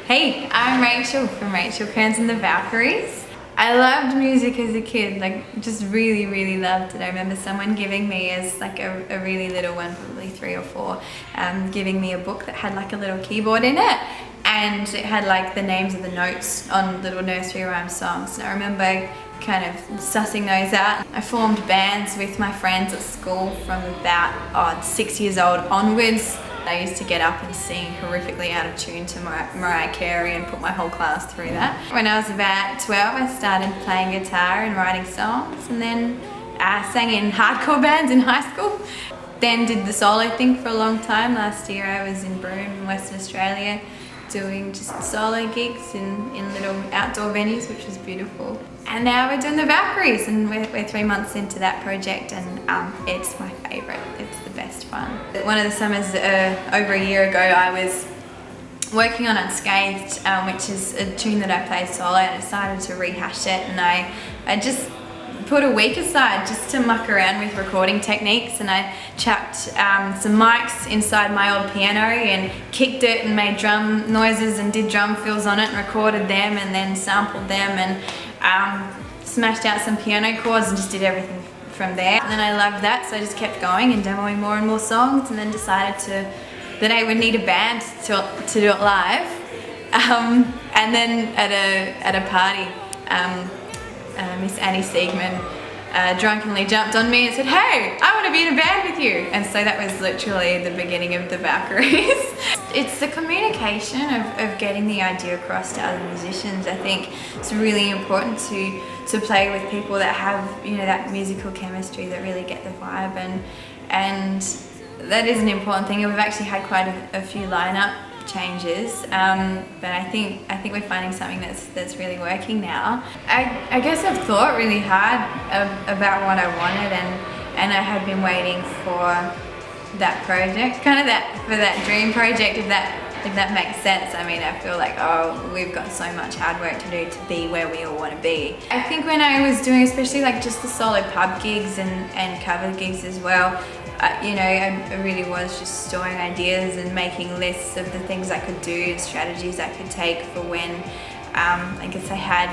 Hey, I'm Rachel from Rachel Cearns The Valkyries. I loved music as a kid, like just really loved it. I remember someone giving me, as like a really little one, probably 3 or 4, giving me a book that had like a little keyboard in it, and it had like the names of the notes on little nursery rhyme songs. And I remember kind of sussing those out. I formed bands with my friends at school from about 6 years old onwards. I used to get up and sing horrifically out of tune to Mariah Carey and put my whole class through that. When I was about 12, I started playing guitar and writing songs, and then sang in hardcore bands in high school. Then did the solo thing for a long time. Last year I was in Broome in Western Australia doing just solo gigs in little outdoor venues, which was beautiful. And now we're doing the Valkyries, and we're 3 months into that project, and it's my favourite. It's the best fun. One of the summers over a year ago, I was working on Unscathed, which is a tune that I play solo, and I decided to rehash it, and I just put a week aside just to muck around with recording techniques, and I chucked some mics inside my old piano and kicked it and made drum noises and did drum fills on it and recorded them and then sampled them and smashed out some piano chords and just did everything from there. And then I loved that, so I just kept going and demoing more and more songs, and then decided that I would need a band to do it live. And then at a party, Miss Annie Siegman drunkenly jumped on me and said, "Hey, I want to be in a band with you." And so that was literally the beginning of the Valkyries. It's the communication of getting the idea across to other musicians. I think it's really important to play with people that have, you know, that musical chemistry, that really get the vibe, and that is an important thing. And we've actually had quite a few lineup changes, but I think we're finding something that's really working now. I guess I've thought really hard about what I wanted, and I had been waiting for that project, kind of for that dream project, if that makes sense. I mean, I feel like, we've got so much hard work to do to be where we all want to be. I think when I was doing, especially like just the solo pub gigs and cover gigs as well, you know, I really was just storing ideas and making lists of the things I could do and strategies I could take for when I guess I had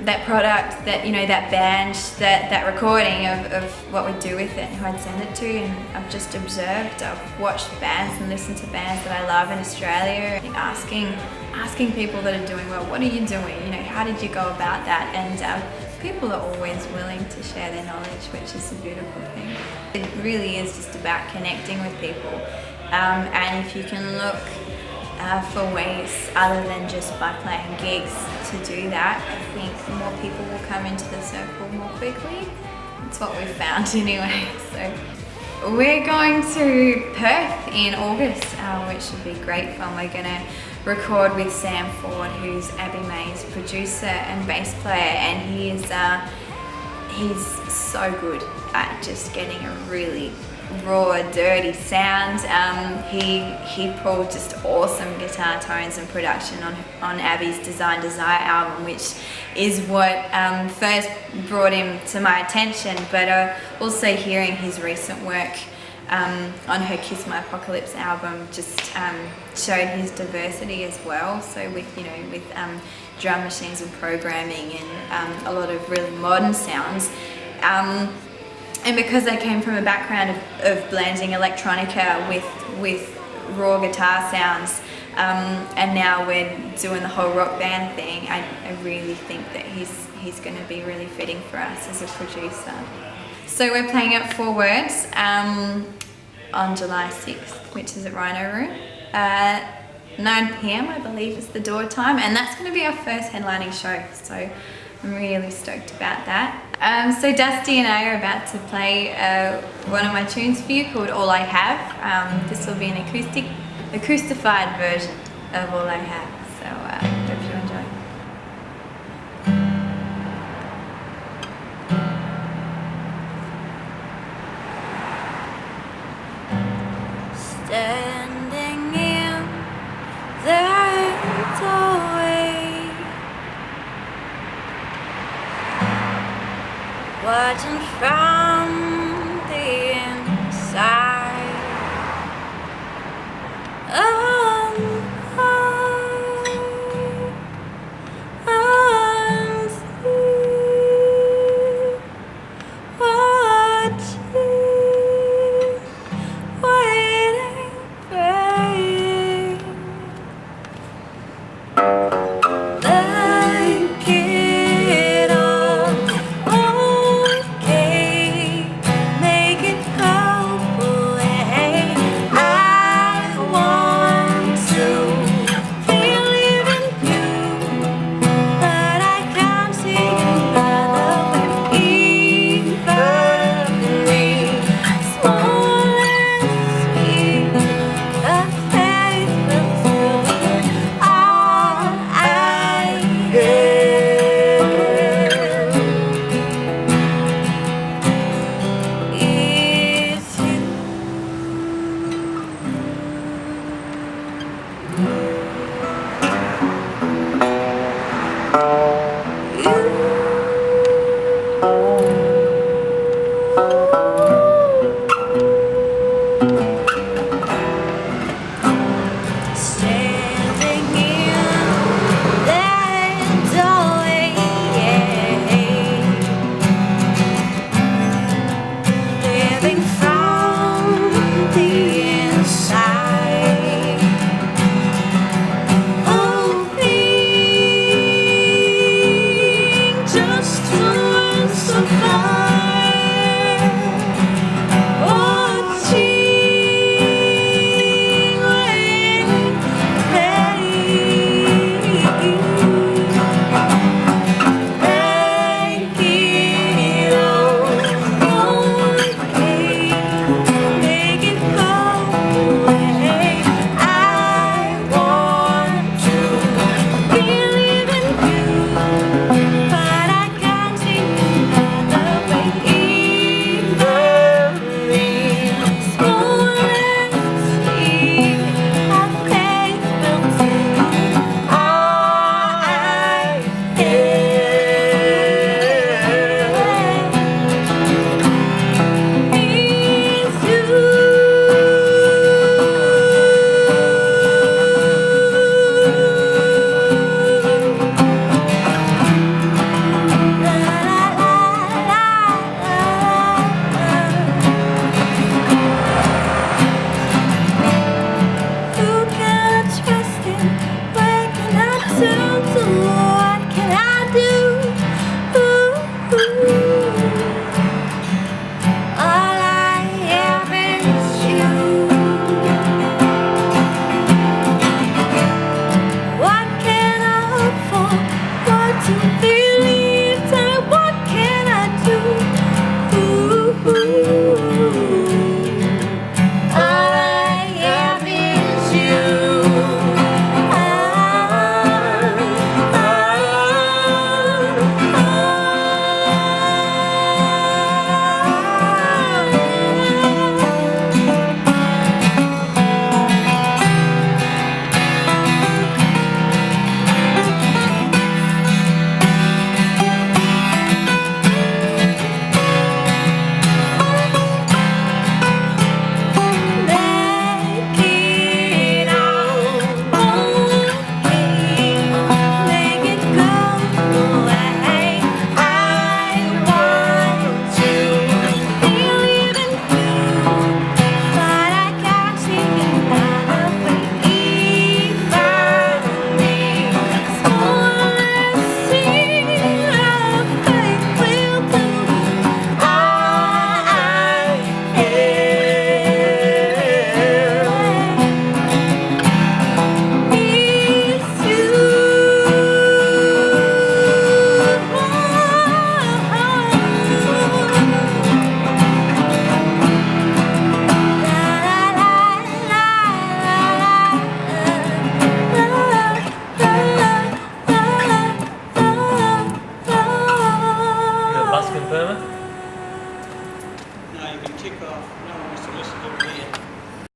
that product, that, you know, that band, that recording of what we'd do with it and who I'd send it to. And I've just observed, I've watched bands and listened to bands that I love in Australia, and asking people that are doing well, what are you doing? You know, how did you go about that? And people are always willing to share their knowledge, which is a beautiful thing. It really is just about connecting with people, and if you can look for ways other than just by playing gigs to do that, I think more people will come into the circle more quickly. That's what we've found anyway. So we're going to Perth in August, which should be great fun. We're going to record with Sam Ford, who's Abby May's producer and bass player, and he's so good at just getting a really raw, dirty sound. He pulled just awesome guitar tones and production on Abby's Design Desire album, which is what first brought him to my attention, but also hearing his recent work on her Kiss My Apocalypse album just showed his diversity as well. So with drum machines and programming and a lot of really modern sounds. And because I came from a background of blending electronica with raw guitar sounds, and now we're doing the whole rock band thing, I really think that he's going to be really fitting for us as a producer. So we're playing at 4 Words on July 6th, which is at Rhino Room. 9 PM, I believe, is the door time, and that's going to be our first headlining show, so I'm really stoked about that. So Dusty and I are about to play one of my tunes for you called All I Have. This will be an acoustified version of All I Have, so hope you enjoy. Standing in the doorway, watching from the inside. Bye.